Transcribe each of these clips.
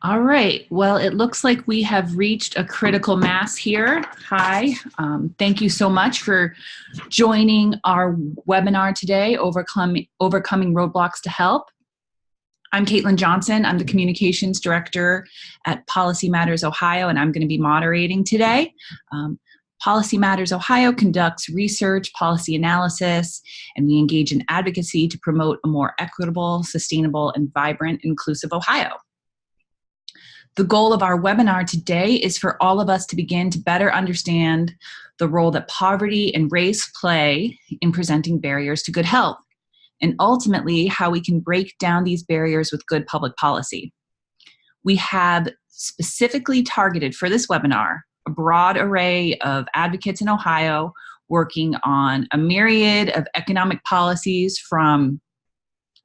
All right. Well, it looks like we have reached a critical mass here. Hi. Thank you so much for joining our webinar today, Overcoming Roadblocks to Help. I'm Caitlin Johnson. I'm the Communications Director at Policy Matters Ohio, and I'm going to be moderating today. Policy Matters Ohio conducts research, policy analysis, and we engage in advocacy to promote a more equitable, sustainable, and vibrant, inclusive Ohio. The goal of our webinar today is for all of us to begin to better understand the role that poverty and race play in presenting barriers to good health, and ultimately how we can break down these barriers with good public policy. We have specifically targeted for this webinar a broad array of advocates in Ohio working on a myriad of economic policies, from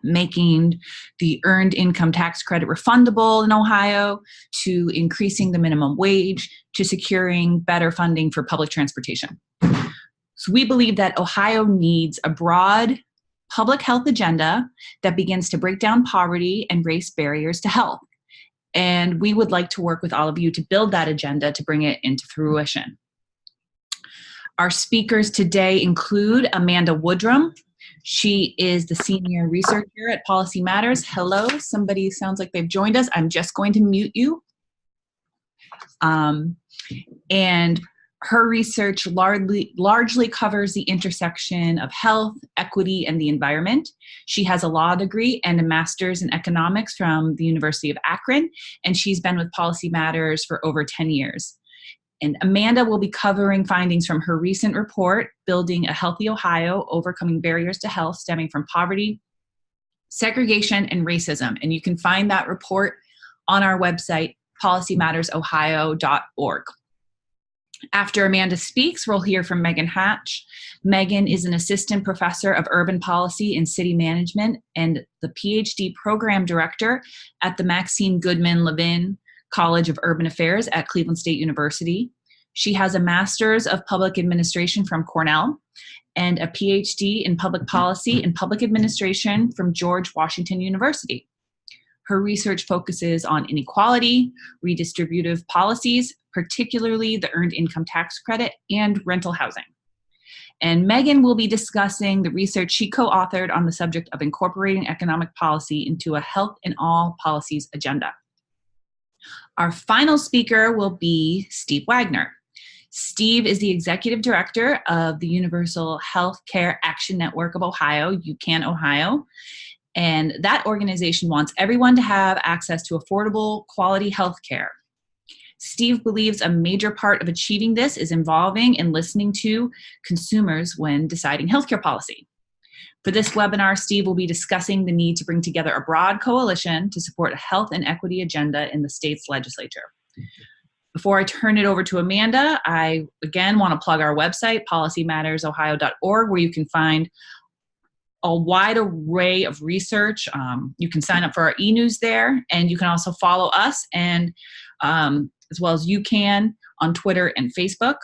making the earned income tax credit refundable in Ohio, to increasing the minimum wage, to securing better funding for public transportation. So we believe that Ohio needs a broad public health agenda that begins to break down poverty and race barriers to health. And we would like to work with all of you to build that agenda to bring it into fruition. Our speakers today include Amanda Woodrum. She is the senior researcher at Policy Matters. Hello, somebody sounds like they've joined us. I'm just going to mute you. And her research largely covers the intersection of health, equity, and the environment. She has a law degree and a master's in economics from the University of Akron, and she's been with Policy Matters for over 10 years. And Amanda will be covering findings from her recent report, Building a Healthy Ohio, Overcoming Barriers to Health Stemming from Poverty, Segregation, and Racism. And you can find that report on our website, policymattersohio.org. After Amanda speaks, we'll hear from Megan Hatch. Megan is an assistant professor of urban policy and city management and the PhD program director at the Maxine Goodman Levin College of Urban Affairs at Cleveland State University. She has a master's of public administration from Cornell and a PhD in public policy and public administration from George Washington University. Her research focuses on inequality, redistributive policies, particularly the earned income tax credit and rental housing. And Megan will be discussing the research she co-authored on the subject of incorporating economic policy into a health in all policies agenda. Our final speaker will be Steve Wagner. Steve is the executive director of the Universal Health Care Action Network of Ohio, UCAN Ohio. And that organization wants everyone to have access to affordable, quality health care. Steve believes a major part of achieving this is involving and listening to consumers when deciding healthcare policy. For this webinar, Steve will be discussing the need to bring together a broad coalition to support a health and equity agenda in the state's legislature. Before I turn it over to Amanda, I again want to plug our website, policymattersohio.org, where you can find a wide array of research. You can sign up for our e-news there, and you can also follow us, and as well as you can on Twitter and Facebook.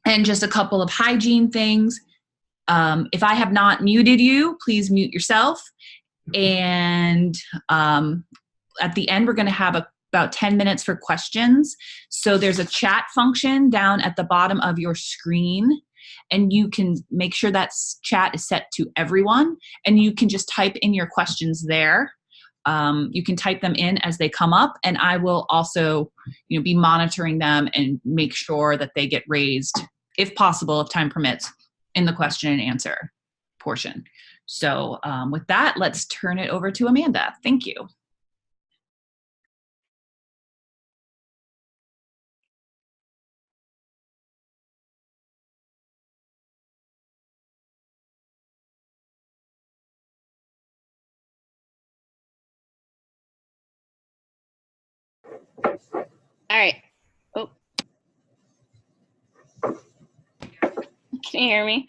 And just a couple of hygiene things. If I have not muted you, please mute yourself. And at the end, we're going to have about 10 minutes for questions. So there's a chat function down at the bottom of your screen, and you can make sure that chat is set to everyone, and you can just type in your questions there. You can type them in as they come up, and I will also, be monitoring them and make sure that they get raised, if possible, if time permits, in the question and answer portion. So with that, let's turn it over to Amanda. Thank you. All right. Oh. Can you hear me?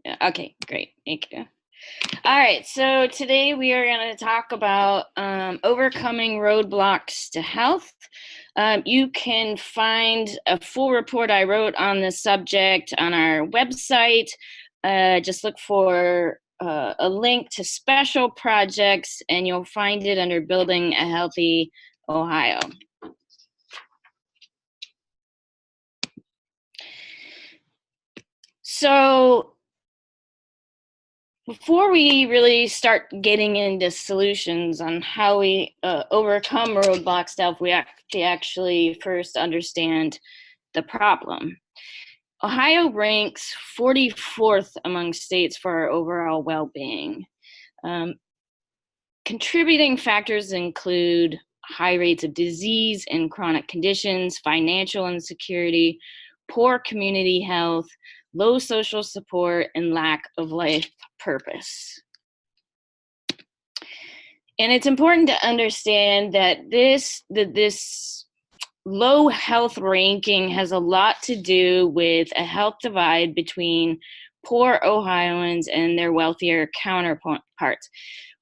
Yeah. Okay, great. Thank you. All right, so today we are going to talk about overcoming roadblocks to health. You can find a full report I wrote on this subject on our website. Just look for a link to special projects, and you'll find it under Building a Healthy Ohio. So before we really start getting into solutions on how we overcome roadblocks to health, we actually first understand the problem. Ohio ranks 44th among states for our overall well-being. Contributing factors include high rates of disease and chronic conditions, financial insecurity, poor community health, low social support, and lack of life purpose. And it's important to understand that this low health ranking has a lot to do with a health divide between poor Ohioans and their wealthier counterparts.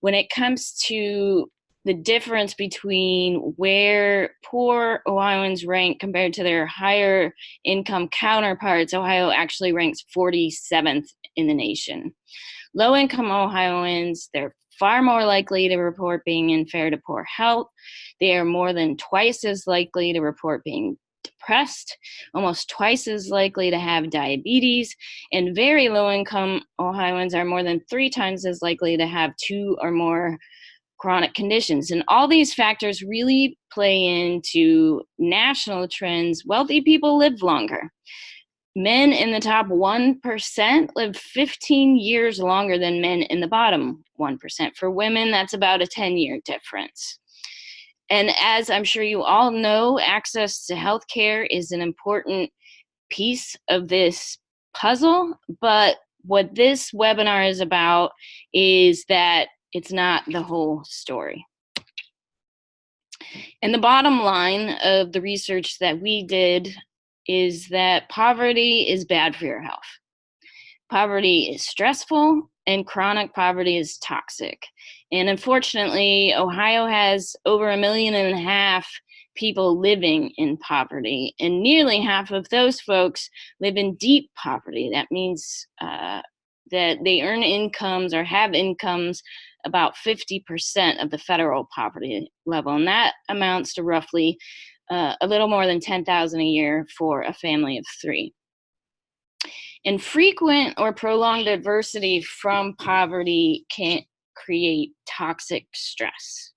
When it comes to the difference between where poor Ohioans rank compared to their higher income counterparts, Ohio actually ranks 47th in the nation. Low income Ohioans, they're far more likely to report being in fair to poor health. They are more than twice as likely to report being depressed, almost twice as likely to have diabetes, and very low income Ohioans are more than 3 times as likely to have 2 or more chronic conditions. And all these factors really play into national trends. Wealthy people live longer. Men in the top 1% live 15 years longer than men in the bottom 1%. For women, that's about a 10-year difference. And as I'm sure you all know, access to healthcare is an important piece of this puzzle. But what this webinar is about is that it's not the whole story. And the bottom line of the research that we did is that poverty is bad for your health. Poverty is stressful, and chronic poverty is toxic. And unfortunately, Ohio has over 1.5 million people living in poverty, and nearly half of those folks live in deep poverty. That means that they earn incomes or have incomes about 50% of the federal poverty level, and that amounts to roughly a little more than $10,000 a year for a family of 3. And frequent or prolonged adversity from poverty can create toxic stress.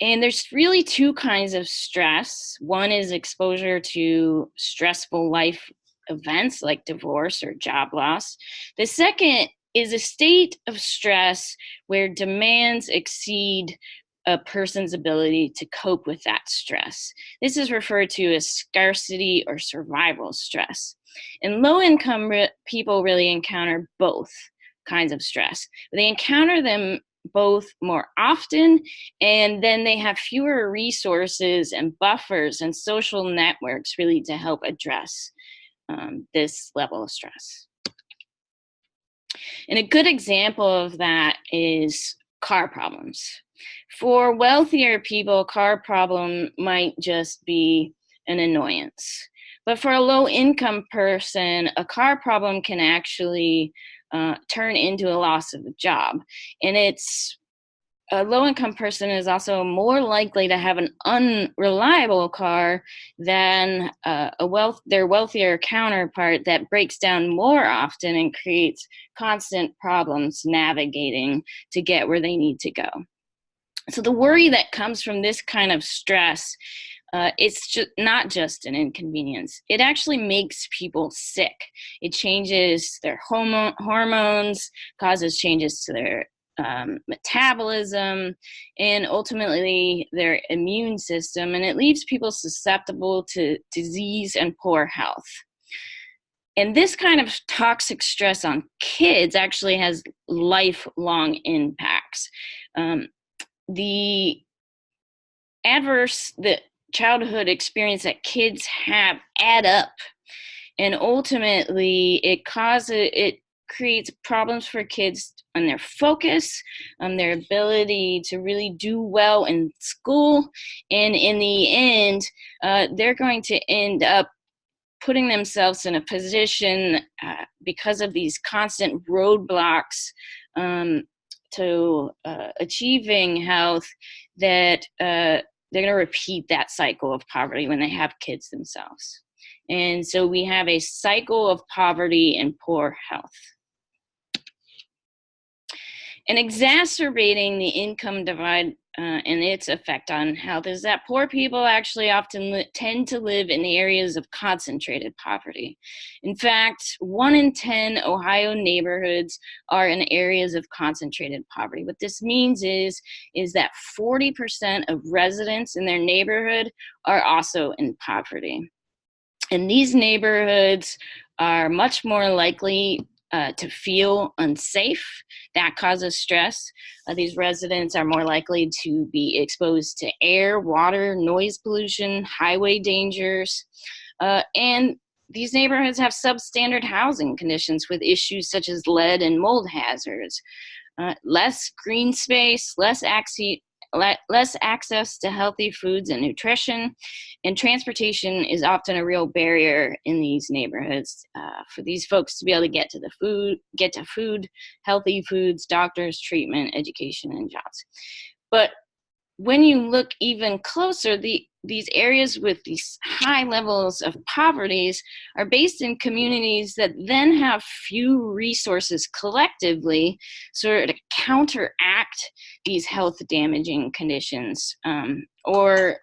And there's really 2 kinds of stress. One is exposure to stressful life events like divorce or job loss. The second is a state of stress where demands exceed a person's ability to cope with that stress. This is referred to as scarcity or survival stress. And low-income people really encounter both kinds of stress. They encounter them both more often, and then they have fewer resources and buffers and social networks really to help address this level of stress. And a good example of that is car problems. For wealthier people, car problem might just be an annoyance. But for a low-income person, a car problem can actually turn into a loss of a job. And a low-income person is also more likely to have an unreliable car than their wealthier counterpart that breaks down more often and creates constant problems navigating to get where they need to go. So the worry that comes from this kind of stress, it's not just an inconvenience. It actually makes people sick. It changes their hormones, causes changes to their metabolism, and ultimately their immune system, and it leaves people susceptible to disease and poor health. And this kind of toxic stress on kids actually has lifelong impacts. The childhood experience that kids have add up, and ultimately it creates problems for kids on their focus, on their ability to really do well in school, and in the end, they're going to end up putting themselves in a position because of these constant roadblocks to achieving health that they're going to repeat that cycle of poverty when they have kids themselves. And so we have a cycle of poverty and poor health. And exacerbating the income divide and its effect on health is that poor people actually often tend to live in areas of concentrated poverty. In fact, 1 in 10 Ohio neighborhoods are in areas of concentrated poverty. What this means is that 40% of residents in their neighborhood are also in poverty. And these neighborhoods are much more likely to feel unsafe. That causes stress. These residents are more likely to be exposed to air, water, noise pollution, highway dangers, and these neighborhoods have substandard housing conditions with issues such as lead and mold hazards, less green space, less access to healthy foods and nutrition, and transportation is often a real barrier in these neighborhoods for these folks to be able to get to food, healthy foods, doctors, treatment, education, and jobs. But when you look even closer, these areas with these high levels of poverty are based in communities that then have few resources collectively sort of to counteract these health damaging conditions or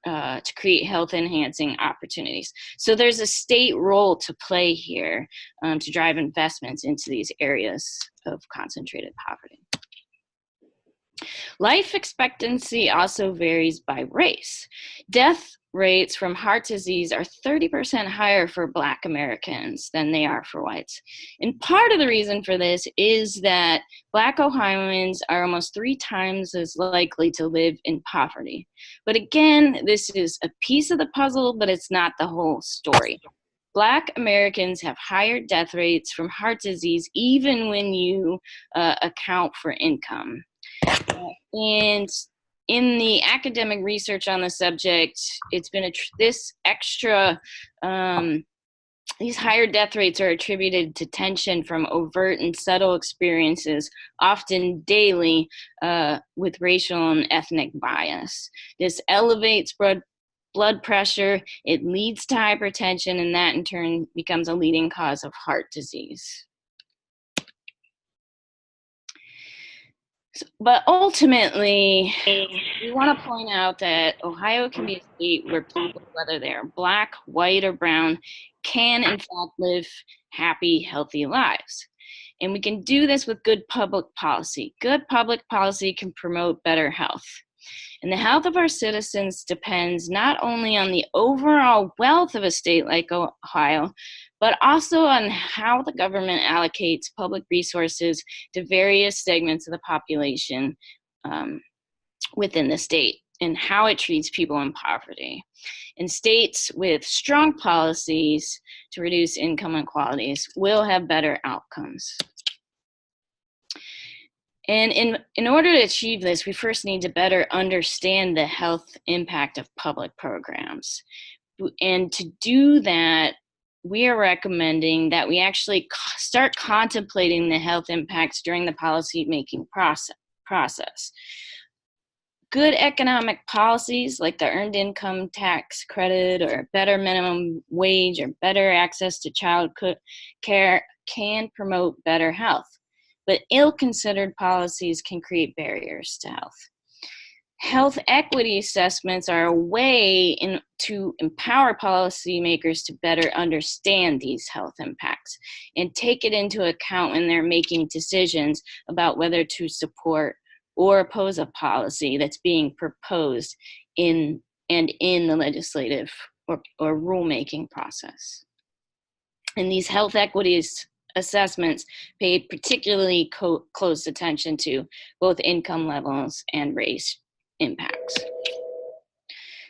to create health enhancing opportunities. So there's a state role to play here to drive investments into these areas of concentrated poverty. Life expectancy also varies by race. Death rates from heart disease are 30% higher for Black Americans than they are for whites. And part of the reason for this is that Black Ohioans are almost 3 times as likely to live in poverty. But again, this is a piece of the puzzle, but it's not the whole story. Black Americans have higher death rates from heart disease even when you account for income. And in the academic research on the subject, it's been these higher death rates are attributed to tension from overt and subtle experiences, often daily, with racial and ethnic bias. This elevates blood pressure, it leads to hypertension, and that in turn becomes a leading cause of heart disease. But ultimately, we want to point out that Ohio can be a state where people, whether they're Black, white, or brown, can in fact live happy, healthy lives. And we can do this with good public policy. Good public policy can promote better health. And the health of our citizens depends not only on the overall wealth of a state like Ohio, but also on how the government allocates public resources to various segments of the population within the state and how it treats people in poverty. And states with strong policies to reduce income inequalities will have better outcomes. And in order to achieve this, we first need to better understand the health impact of public programs. And to do that, we are recommending that we actually start contemplating the health impacts during the policy-making process. Good economic policies like the Earned Income Tax Credit or better minimum wage or better access to child care can promote better health. But ill-considered policies can create barriers to health. Health equity assessments are a way to empower policymakers to better understand these health impacts and take it into account when they're making decisions about whether to support or oppose a policy that's being proposed in the legislative or rulemaking process. And these health equities assessments pay particularly close attention to both income levels and race impacts.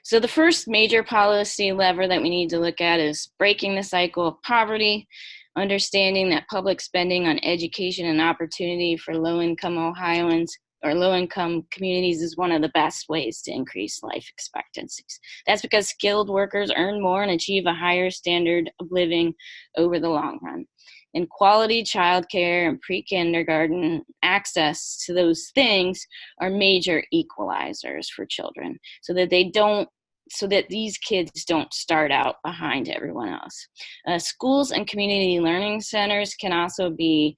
So the first major policy lever that we need to look at is breaking the cycle of poverty, understanding that public spending on education and opportunity for low-income Ohioans or low-income communities is one of the best ways to increase life expectancies. That's because skilled workers earn more and achieve a higher standard of living over the long run. And quality childcare and pre-kindergarten access to those things are major equalizers for children, so that these kids don't start out behind everyone else. Schools and community learning centers can also be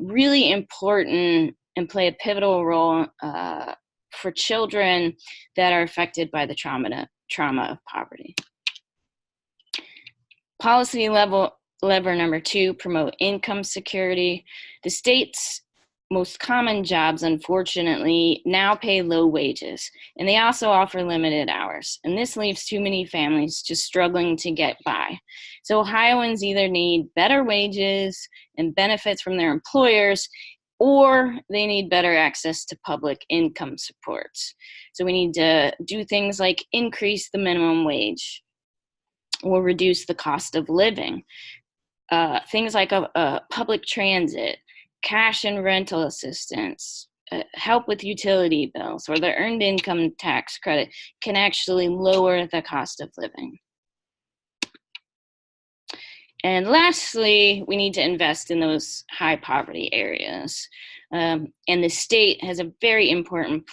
really important and play a pivotal role for children that are affected by the trauma of poverty. Policy lever number 2, promote income security. The state's most common jobs, unfortunately, now pay low wages, and they also offer limited hours. And this leaves too many families just struggling to get by. So Ohioans either need better wages and benefits from their employers, or they need better access to public income supports. So we need to do things like increase the minimum wage or reduce the cost of living. Things like a public transit, cash and rental assistance, help with utility bills, or the earned income tax credit can actually lower the cost of living. And lastly, we need to invest in those high poverty areas. And the state has a very important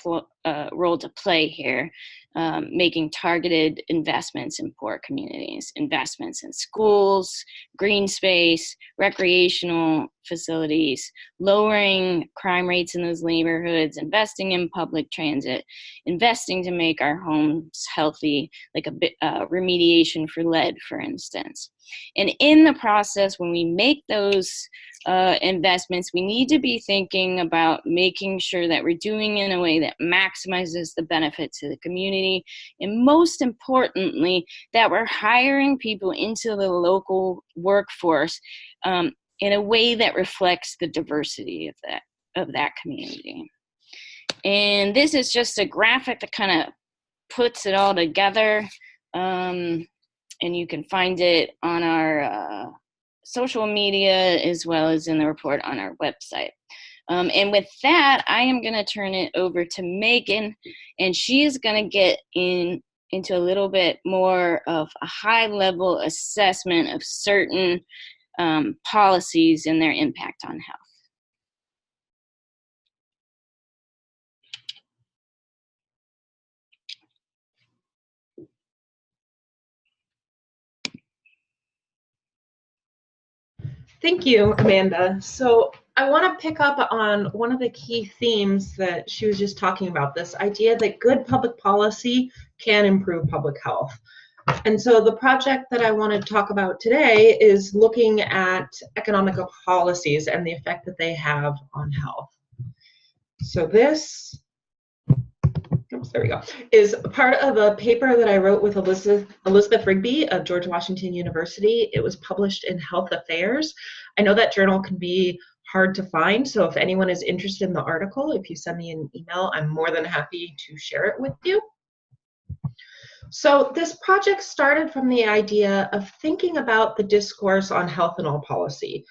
role to play here, making targeted investments in poor communities, investments in schools, green space, recreational facilities, lowering crime rates in those neighborhoods, investing in public transit, investing to make our homes healthy, like remediation for lead, for instance. And in the process, when we make those investments, we need to be thinking about making sure that we're doing it in a way that maximizes the benefit to the community, and most importantly, that we're hiring people into the local workforce in a way that reflects the diversity of that community. And this is just a graphic that kind of puts it all together. And you can find it on our social media as well as in the report on our website. And with that, I am going to turn it over to Megan, and she is going to get into a little bit more of a high-level assessment of certain policies and their impact on health. Thank you, Amanda. So I want to pick up on one of the key themes that she was just talking about, this idea that good public policy can improve public health. And so the project that I want to talk about today is looking at economic policies and the effect that they have on health. So this, oops, there we go, is part of a paper that I wrote with Elizabeth Rigby of George Washington University. It was published in Health Affairs. I know that journal can be hard to find, so if anyone is interested in the article, if you send me an email, I'm more than happy to share it with you. So this project started from the idea of thinking about the discourse on health and all policy,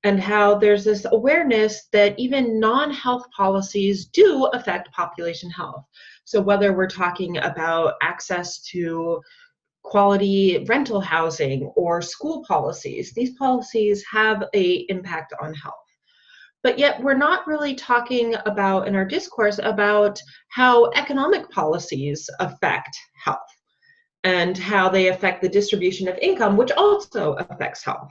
and how there's this awareness that even non-health policies do affect population health. So whether we're talking about access to quality rental housing or school policies, these policies have an impact on health. But yet we're not really talking about, in our discourse, about how economic policies affect health and how they affect the distribution of income, which also affects health.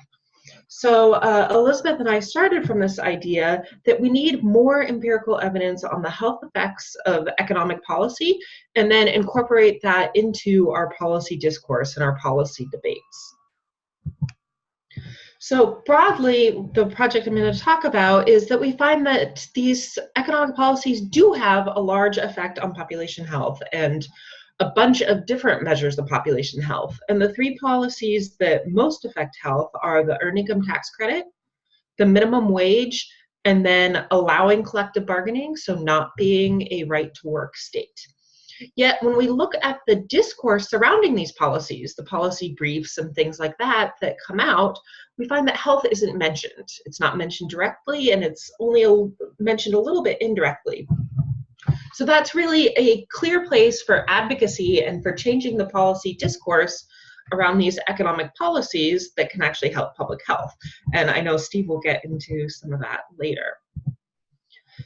So Elizabeth and I started from this idea that we need more empirical evidence on the health effects of economic policy, and then incorporate that into our policy discourse and our policy debates. So broadly, the project I'm going to talk about is that we find that these economic policies do have a large effect on population health and a bunch of different measures of population health. And the three policies that most affect health are the earned income tax credit, the minimum wage, and then allowing collective bargaining, so not being a right to work state. Yet when we look at the discourse surrounding these policies, the policy briefs and things like that that come out, we find that health isn't mentioned. It's not mentioned directly, and it's only mentioned a little bit indirectly. So that's really a clear place for advocacy and for changing the policy discourse around these economic policies that can actually help public health. And I know Steve will get into some of that later.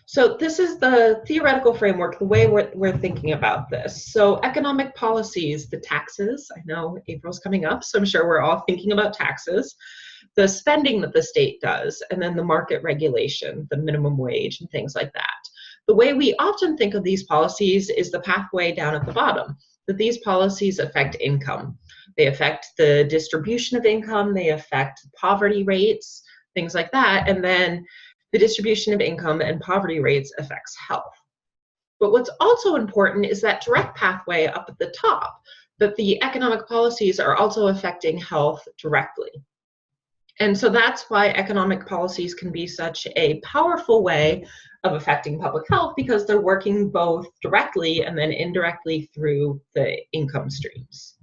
So this is the theoretical framework, the way we're thinking about this. So economic policies, the taxes, I know April's coming up, so I'm sure we're all thinking about taxes, the spending that the state does, and then the market regulation, the minimum wage, and things like that. The way we often think of these policies is the pathway down at the bottom, that these policies affect income. They affect the distribution of income, they affect poverty rates, things like that, and then the distribution of income and poverty rates affects health. But what's also important is that direct pathway up at the top, that the economic policies are also affecting health directly. And so that's why economic policies can be such a powerful way of affecting public health, because they're working both directly and then indirectly through the income streams.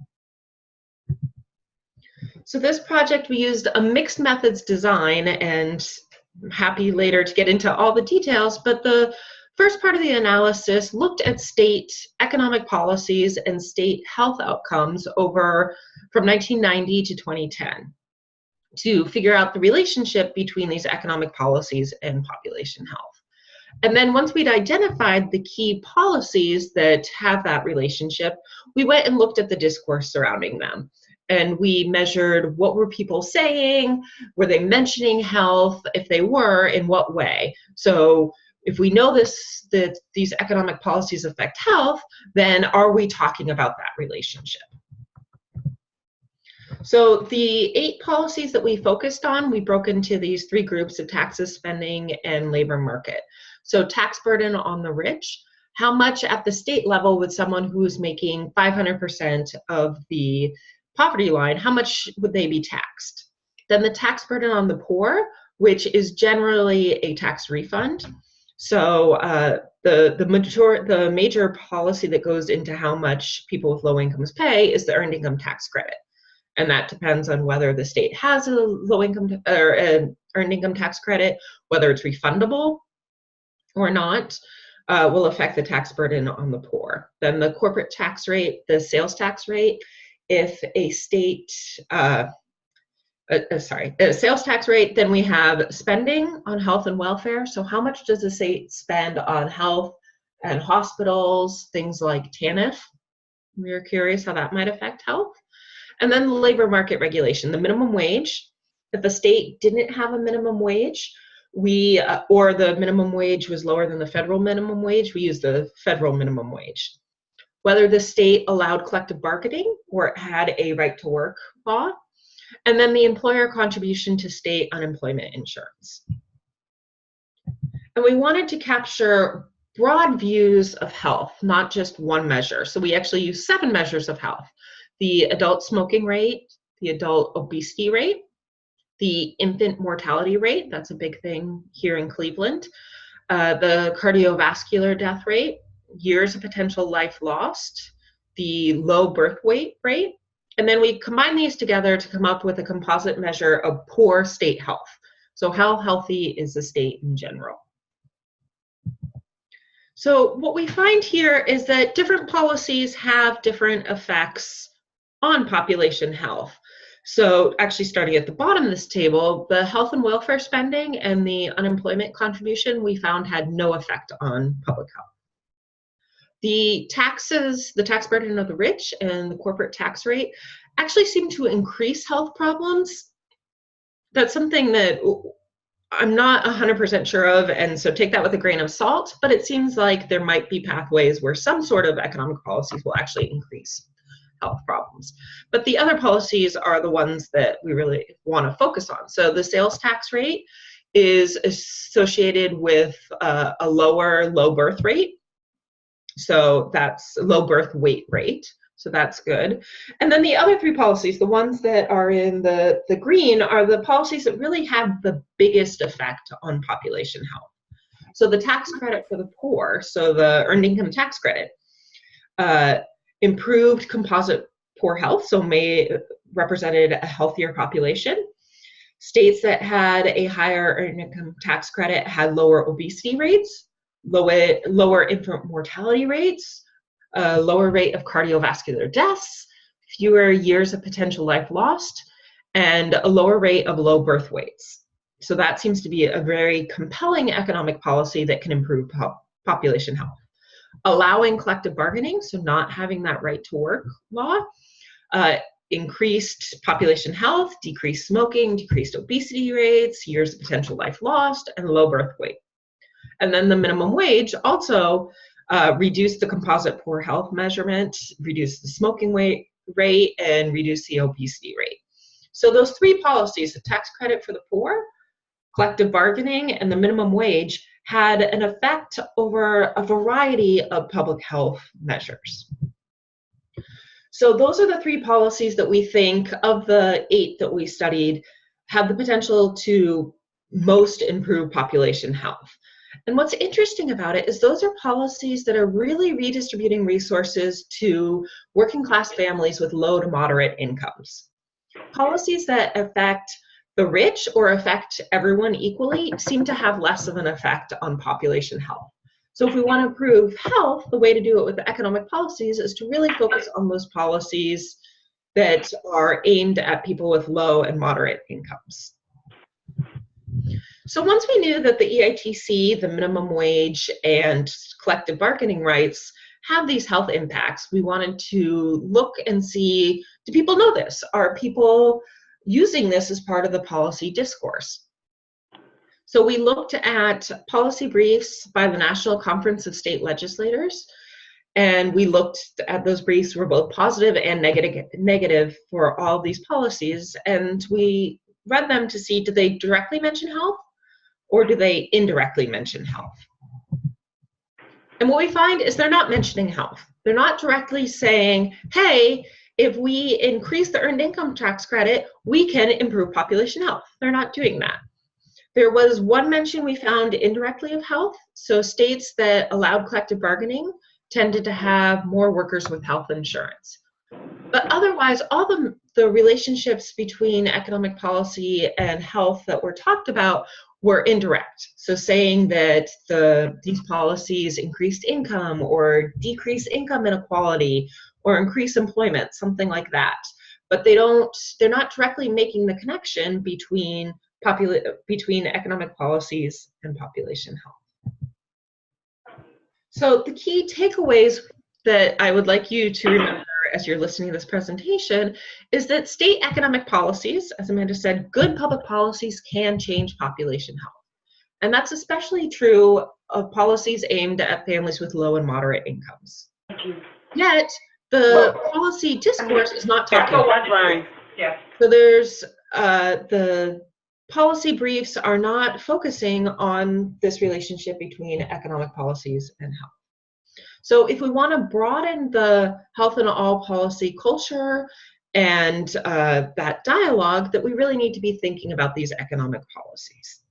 So this project, we used a mixed methods design, and I'm happy later to get into all the details, but the first part of the analysis looked at state economic policies and state health outcomes over from 1990 to 2010 to figure out the relationship between these economic policies and population health. And then once we'd identified the key policies that have that relationship, we went and looked at the discourse surrounding them. And we measured, what were people saying? Were they mentioning health? If they were, in what way? So if we know that these economic policies affect health, then are we talking about that relationship? So the 8 policies that we focused on, we broke into these 3 groups of taxes, spending, and labor market. So tax burden on the rich. How much at the state level would someone who's making 500% of the poverty line, how much would they be taxed? Then the tax burden on the poor, which is generally a tax refund. So the major policy that goes into how much people with low incomes pay is the earned income tax credit. And that depends on whether the state has a low income or an earned income tax credit, whether it's refundable or not, will affect the tax burden on the poor. Then the corporate tax rate, the sales tax rate, if a state, sales tax rate, then we have spending on health and welfare. So how much does the state spend on health and hospitals, things like TANF? We're curious how that might affect health. And then the labor market regulation, the minimum wage. If the state didn't have a minimum wage, or the minimum wage was lower than the federal minimum wage, we use the federal minimum wage. Whether the state allowed collective bargaining or it had a right to work law, and then the employer contribution to state unemployment insurance. And we wanted to capture broad views of health, not just one measure. So we actually used 7 measures of health: the adult smoking rate, the adult obesity rate, the infant mortality rate, that's a big thing here in Cleveland, the cardiovascular death rate, years of potential life lost, the low birth weight rate, and then we combine these together to come up with a composite measure of poor state health. So how healthy is the state in general? So what we find here is that different policies have different effects on population health. So actually starting at the bottom of this table, the health and welfare spending and the unemployment contribution we found had no effect on public health. The taxes, the tax burden of the rich and the corporate tax rate actually seem to increase health problems. That's something that I'm not 100% sure of, and so take that with a grain of salt, but it seems like there might be pathways where some sort of economic policies will actually increase health problems. But the other policies are the ones that we really want to focus on. So the sales tax rate is associated with a low birth rate. So that's low birth weight rate. So that's good. And then the other 3 policies, the ones that are in the green, are the policies that really have the biggest effect on population health. So the tax credit for the poor, so the earned income tax credit, improved composite poor health, so represented a healthier population. States that had a higher earned income tax credit had lower obesity rates, lower infant mortality rates, a lower rate of cardiovascular deaths, fewer years of potential life lost, and a lower rate of low birth weights. So that seems to be a very compelling economic policy that can improve population health. Allowing collective bargaining, so not having that right to work law, increased population health, decreased smoking, decreased obesity rates, years of potential life lost, and low birth weight. And then the minimum wage also reduced the composite poor health measurement, reduced the smoking rate, and reduced the obesity rate. So those three policies, the tax credit for the poor, collective bargaining, and the minimum wage, had an effect over a variety of public health measures. So those are the three policies that we think, of the 8 that we studied, have the potential to most improve population health. And what's interesting about it is those are policies that are really redistributing resources to working class families with low to moderate incomes. Policies that affect the rich or affect everyone equally seem to have less of an effect on population health. So if we want to improve health, the way to do it with economic policies is to really focus on those policies that are aimed at people with low and moderate incomes. So once we knew that the EITC, the minimum wage, and collective bargaining rights have these health impacts, we wanted to look and see, do people know this? Are people using this as part of the policy discourse? So we looked at policy briefs by the National Conference of State Legislators, and we looked at those briefs were both positive and negative for all these policies, and we read them to see, do they directly mention health or do they indirectly mention health? And what we find is they're not mentioning health. They're not directly saying, hey, if we increase the earned income tax credit, we can improve population health. They're not doing that. There was one mention we found indirectly of health. So states that allowed collective bargaining tended to have more workers with health insurance. But otherwise, all the relationships between economic policy and health that were talked about were indirect. So saying that these policies increased income or decreased income inequality or increase employment, something like that. But they're not directly making the connection between economic policies and population health. So the key takeaways that I would like you to remember as you're listening to this presentation is that state economic policies, as Amanda said, good public policies can change population health. And that's especially true of policies aimed at families with low and moderate incomes. Yet, the policy discourse is not talking about it. So there's the policy briefs are not focusing on this relationship between economic policies and health. So if we want to broaden the health in all policy culture and that dialogue, that we really need to be thinking about these economic policies.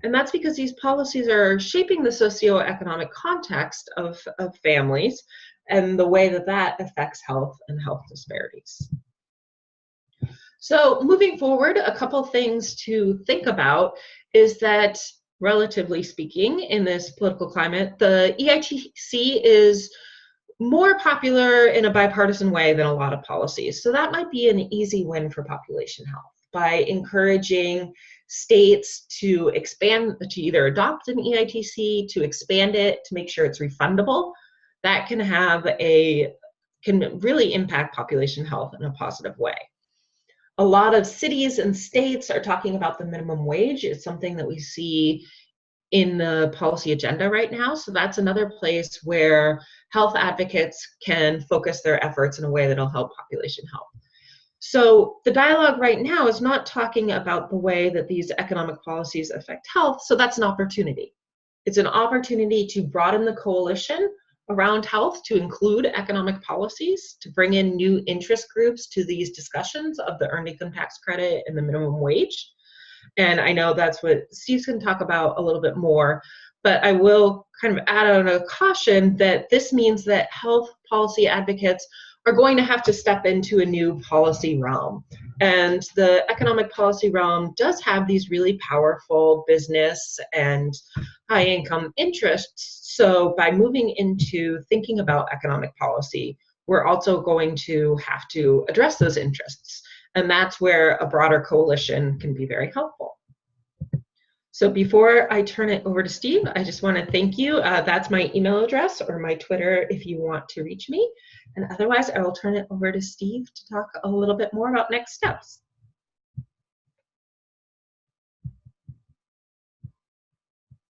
And that's because these policies are shaping the socioeconomic context of families and the way that that affects health and health disparities. So moving forward, a couple things to think about is that, relatively speaking, in this political climate, the EITC is more popular in a bipartisan way than a lot of policies. So that might be an easy win for population health by encouraging states to either adopt an EITC, to expand it, to make sure it's refundable. That can really impact population health in a positive way. A lot of cities and states are talking about the minimum wage. It's something that we see in the policy agenda right now. So that's another place where health advocates can focus their efforts in a way that'll help population health. So the dialogue right now is not talking about the way that these economic policies affect health. So that's an opportunity. It's an opportunity to broaden the coalition around health, to include economic policies, to bring in new interest groups to these discussions of the earned income tax credit and the minimum wage. And I know that's what Steve's going to talk about a little bit more, but I will kind of add on a caution that this means that health policy advocates are going to have to step into a new policy realm. And the economic policy realm does have these really powerful business and high income interests. So by moving into thinking about economic policy, we're also going to have to address those interests. And that's where a broader coalition can be very helpful. So before I turn it over to Steve, I just want to thank you. That's my email address or my Twitter if you want to reach me. And otherwise, I will turn it over to Steve to talk a little bit more about next steps.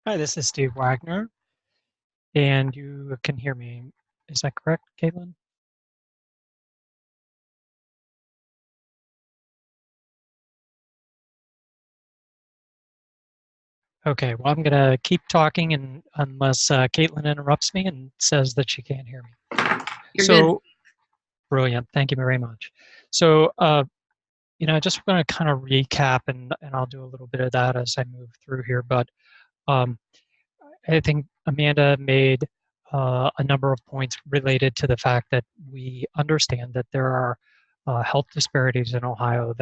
Hi, this is Steve Wagner, and you can hear me. Is that correct, Caitlin? Okay, well, I'm going to keep talking and unless Caitlin interrupts me and says that she can't hear me. You're good. Brilliant. Thank you very much. So, I just want to kind of recap, and I'll do a little bit of that as I move through here. But I think Amanda made a number of points related to the fact that we understand that there are health disparities in Ohio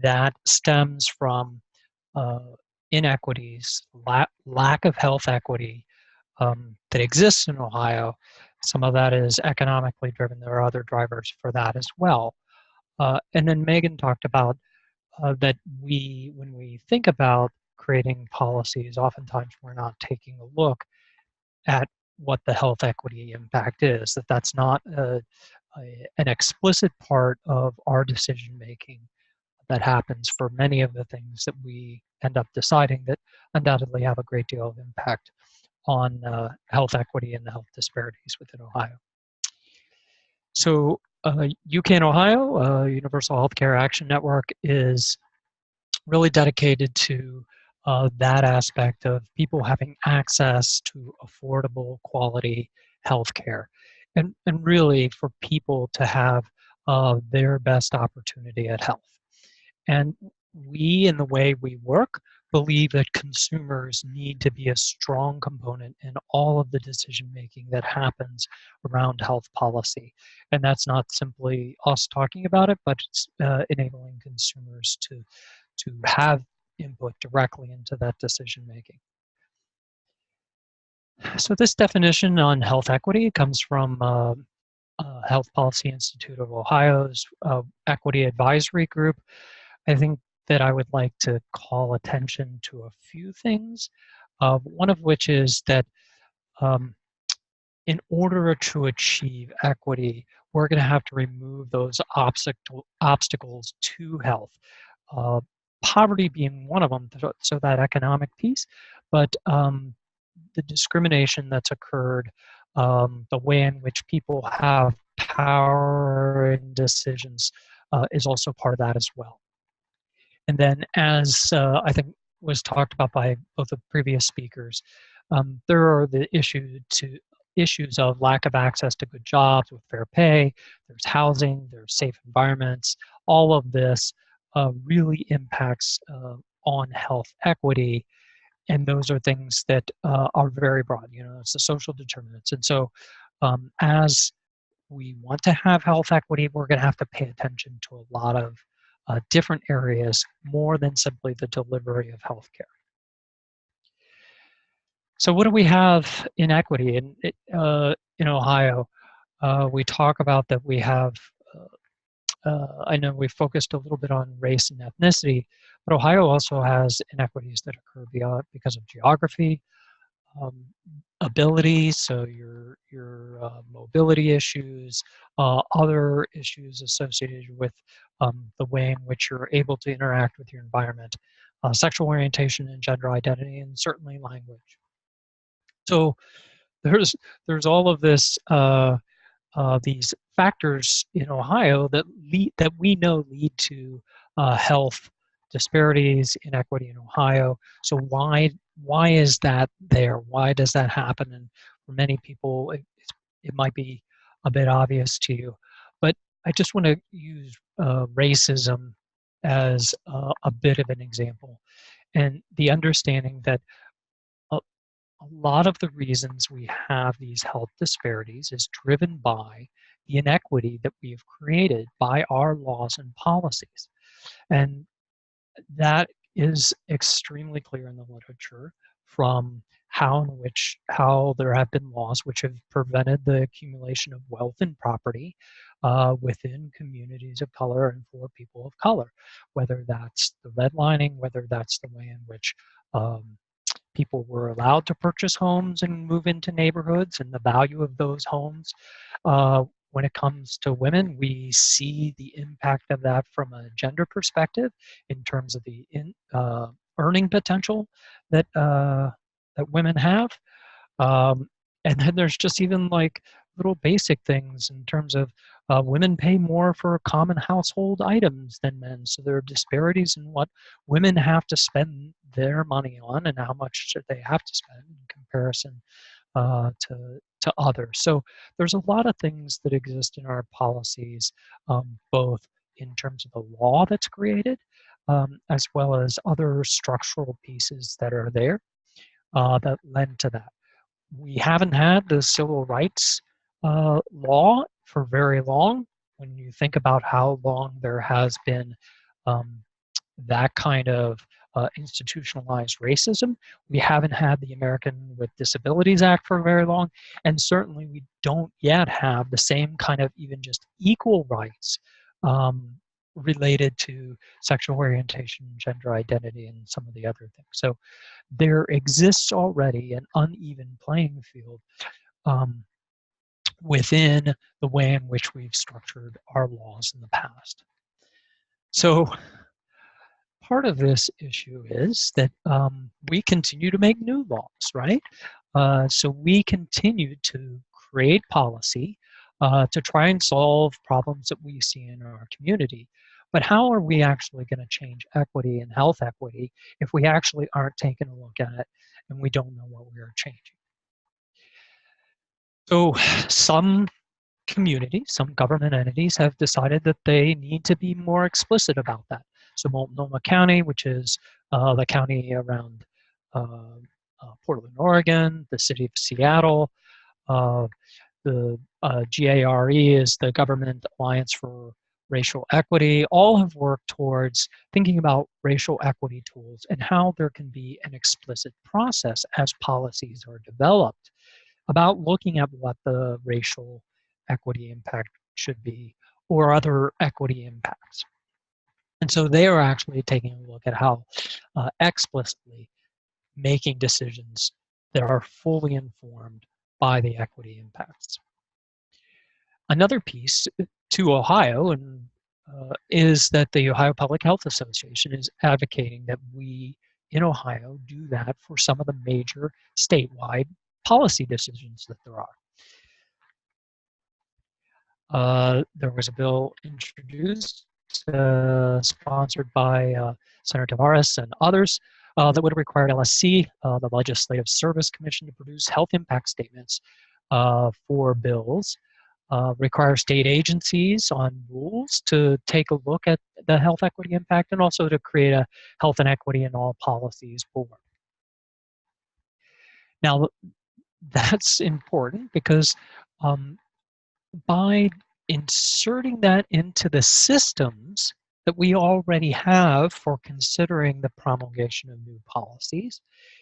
that stems from inequities, lack of health equity that exists in Ohio. Some of that is economically driven. There are other drivers for that as well. And then Megan talked about that when we think about creating policies, oftentimes we're not taking a look at what the health equity impact is, that's not an explicit part of our decision making that happens for many of the things that we end up deciding that undoubtedly have a great deal of impact on health equity and the health disparities within Ohio. So UCAN Ohio, Universal Healthcare Action Network, is really dedicated to that aspect of people having access to affordable, quality health care, and really for people to have their best opportunity at health. And we, in the way we work, believe that consumers need to be a strong component in all of the decision making that happens around health policy. And that's not simply us talking about it, but it's enabling consumers to have input directly into that decision making. So this definition on health equity comes from Health Policy Institute of Ohio's Equity Advisory Group. I think that I would like to call attention to a few things, one of which is that in order to achieve equity, we're going to have to remove those obstacles to health. Poverty being one of them, so that economic piece, but the discrimination that's occurred, the way in which people have power in decisions is also part of that as well. And then, as I think was talked about by both the previous speakers, there are the issues of lack of access to good jobs with fair pay, there's housing, there's safe environments. All of this really impacts on health equity, and those are things that are very broad. It's the social determinants. And so as we want to have health equity, we're going to have to pay attention to a lot of different areas more than simply the delivery of healthcare. So what do we have in equity in Ohio? We talk about that we have, I know we focused a little bit on race and ethnicity, but Ohio also has inequities that occur because of geography, ability, so your mobility issues, other issues associated with the way in which you're able to interact with your environment, sexual orientation and gender identity, and certainly language. So there's all of this these factors in Ohio that we know lead to health disparities, inequity in Ohio. So why is that there? Why does that happen? And for many people, it might be a bit obvious to you, but I just want to use racism as a bit of an example, and the understanding that a lot of the reasons we have these health disparities is driven by the inequity that we've created by our laws and policies. And that is extremely clear in the literature from how there have been laws which have prevented the accumulation of wealth and property within communities of color and for people of color, whether that's the redlining, whether that's the way in which people were allowed to purchase homes and move into neighborhoods and the value of those homes. When it comes to women, we see the impact of that from a gender perspective in terms of the earning potential that women have. And then there's just even like little basic things in terms of women pay more for common household items than men. So there are disparities in what women have to spend their money on and how much they have to spend in comparison to others. So there's a lot of things that exist in our policies, both in terms of the law that's created, as well as other structural pieces that are there that lend to that. We haven't had the civil rights law for very long. When you think about how long there has been that kind of institutionalized racism, we haven't had the American with Disabilities Act for very long, and certainly we don't yet have the same kind of even just equal rights related to sexual orientation, gender identity, and some of the other things. So there exists already an uneven playing field within the way in which we've structured our laws in the past. So part of this issue is that we continue to make new laws, right? So we continue to create policy to try and solve problems that we see in our community. But how are we actually going to change equity and health equity if we actually aren't taking a look at it and we don't know what we are changing? So some communities, some government entities have decided that they need to be more explicit about that. So Multnomah County, which is the county around Portland, Oregon, the city of Seattle, the GARE is the Government Alliance for Racial Equity, all have worked towards thinking about racial equity tools and how there can be an explicit process as policies are developed about looking at what the racial equity impact should be or other equity impacts. And so they are actually taking a look at how explicitly making decisions that are fully informed by the equity impacts. Another piece to Ohio is that the Ohio Public Health Association is advocating that we in Ohio do that for some of the major statewide policy decisions that there are. There was a bill introduced, sponsored by Senator Tavares and others, that would have required LSC, the Legislative Service Commission, to produce health impact statements for bills, require state agencies on rules to take a look at the health equity impact, and also to create a health and equity in all policies board. Now, that's important because by inserting that into the systems that we already have for considering the promulgation of new policies,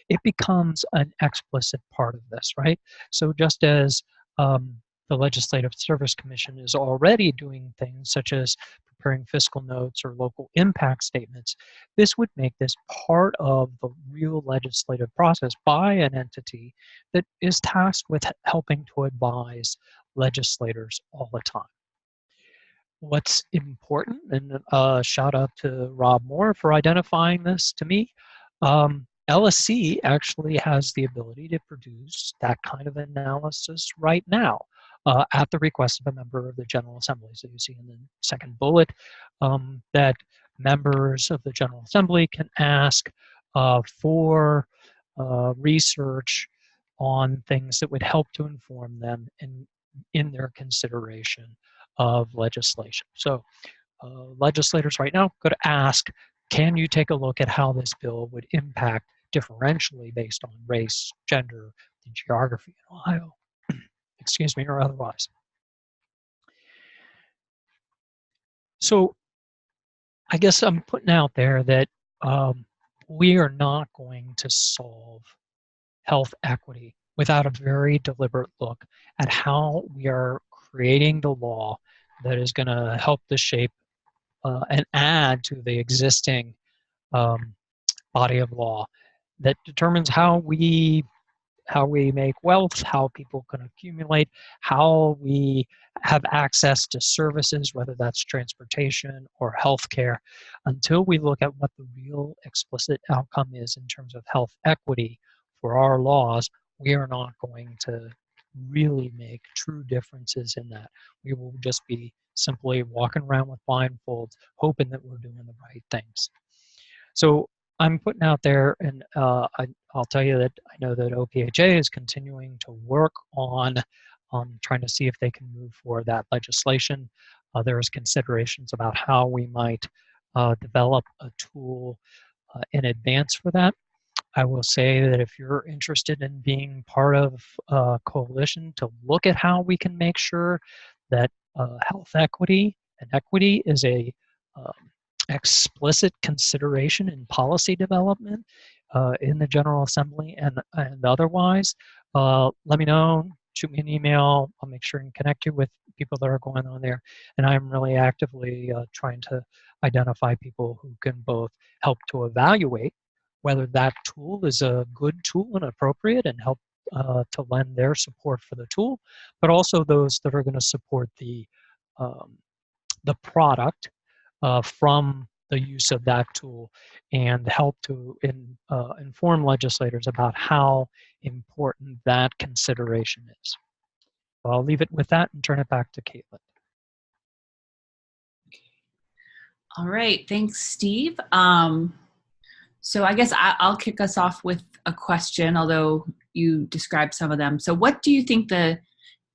it becomes an explicit part of this, right? So just as the Legislative Service Commission is already doing things such as preparing fiscal notes or local impact statements, this would make this part of the real legislative process by an entity that is tasked with helping to advise legislators all the time. What's important, and shout out to Rob Moore for identifying this to me, LSC actually has the ability to produce that kind of analysis right now at the request of a member of the General Assembly. So you see in the second bullet that members of the General Assembly can ask for research on things that would help to inform them in their consideration of legislation. So legislators right now could ask, can you take a look at how this bill would impact differentially based on race, gender, and geography in Ohio, excuse me, or otherwise. So I guess I'm putting out there that we are not going to solve health equity without a very deliberate look at how we are creating the law that is going to help to shape and add to the existing um, body of law that determines how we make wealth, how people can accumulate, how we have access to services, whether that's transportation or healthcare, until we look at what the real explicit outcome is in terms of health equity for our laws, we are not going to really make true differences in that. We will just be simply walking around with blindfolds, hoping that we're doing the right things. So I'm putting out there, and I'll tell you that I know that OPHA is continuing to work on trying to see if they can move for that legislation. There's considerations about how we might develop a tool in advance for that. I will say that if you're interested in being part of a coalition to look at how we can make sure that health equity and equity is a um, explicit consideration in policy development in the General Assembly and otherwise, let me know. Shoot me an email. I'll make sure and connect you with people that are going on there. And I'm really actively trying to identify people who can both help to evaluate whether that tool is a good tool and appropriate and help to lend their support for the tool, but also those that are going to support the product from the use of that tool and help to inform legislators about how important that consideration is. So I'll leave it with that and turn it back to Caitlin. All right, thanks, Steve. So I guess I'll kick us off with a question, although you described some of them. So what do you think the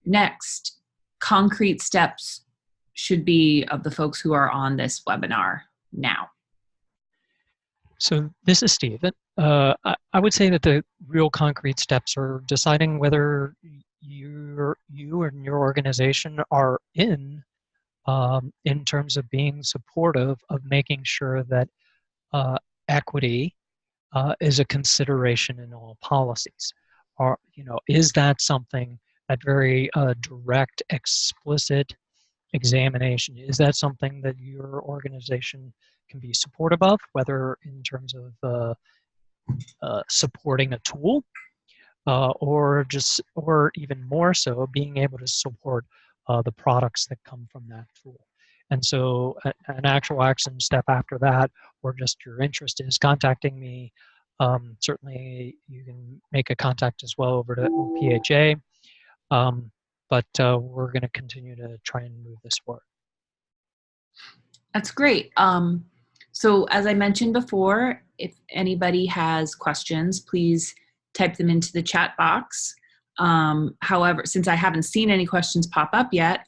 next concrete steps should be of the folks who are on this webinar now? So this is Steve. I would say that the real concrete steps are deciding whether you and your organization are in terms of being supportive of making sure that equity is a consideration in all policies. Or, is that something, that very direct, explicit examination, is that something that your organization can be supportive of, whether in terms of supporting a tool or even more so being able to support the products that come from that tool. And so an actual action step after that, or just your interest, is contacting me. Certainly you can make a contact as well over to OPHA, but we're going to continue to try and move this forward. That's great. So as I mentioned before, if anybody has questions, please type them into the chat box. However, since I haven't seen any questions pop up yet,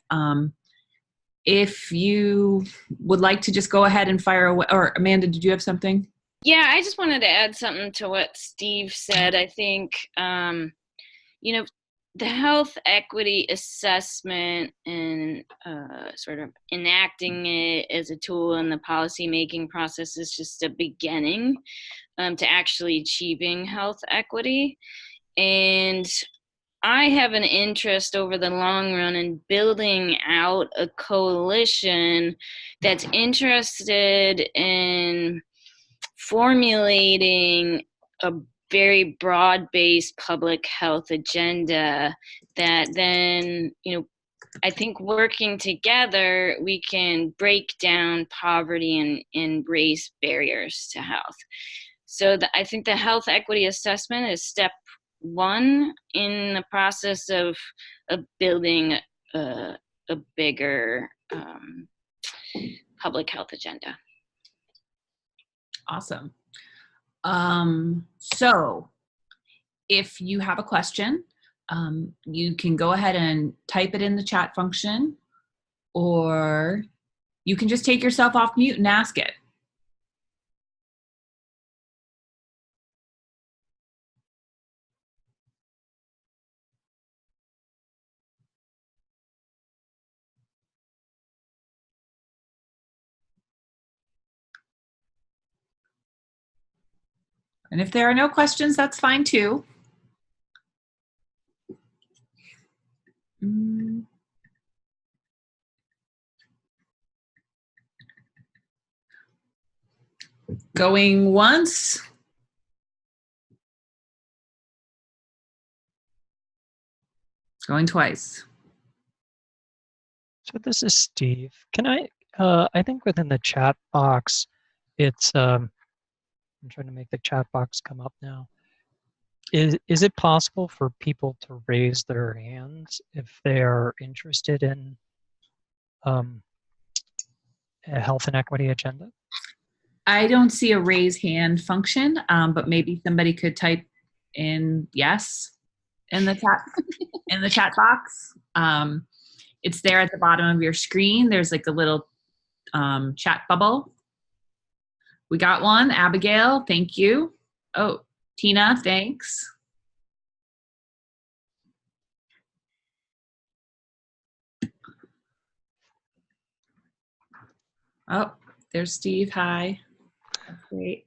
if you would like to just go ahead and fire away, or Amanda, did you have something? Yeah, I just wanted to add something to what Steve said. I think, the health equity assessment and sort of enacting it as a tool in the policy-making process is just a beginning to actually achieving health equity. And I have an interest over the long run in building out a coalition that's interested in formulating a very broad-based public health agenda that then, I think working together, we can break down poverty and raise barriers to health. So I think the health equity assessment is step one in the process of building a bigger public health agenda. Awesome. So if you have a question, you can go ahead and type it in the chat function, or you can just take yourself off mute and ask it. And if there are no questions, that's fine too. Going once. Going twice. So this is Steve. Can I think within the chat box, it's, I'm trying to make the chat box come up now. Is it possible for people to raise their hands if they are interested in a health and equity agenda? I don't see a raise hand function, but maybe somebody could type in yes in the chat box. It's there at the bottom of your screen. There's like a little chat bubble. We got one. Abigail, thank you. Oh, Tina, thanks. Oh, there's Steve. Hi. That's great.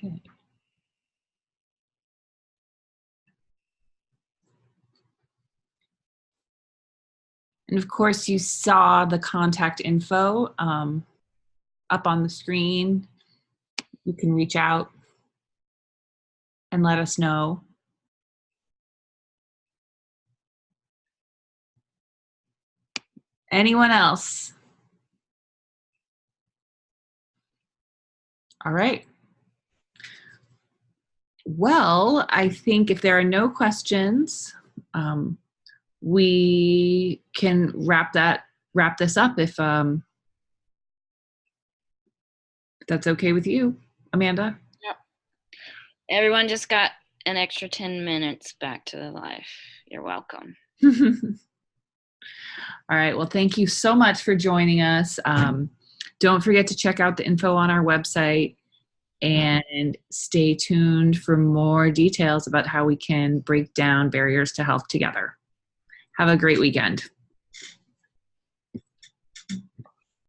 Okay. And of course, you saw the contact info up on the screen. You can reach out and let us know. Anyone else? All right. Well, I think if there are no questions, we can wrap this up if that's okay with you, Amanda. Yep. Everyone just got an extra 10 minutes back to the life. You're welcome. All right. Well, thank you so much for joining us. Don't forget to check out the info on our website and stay tuned for more details about how we can break down barriers to health together. Have a great weekend.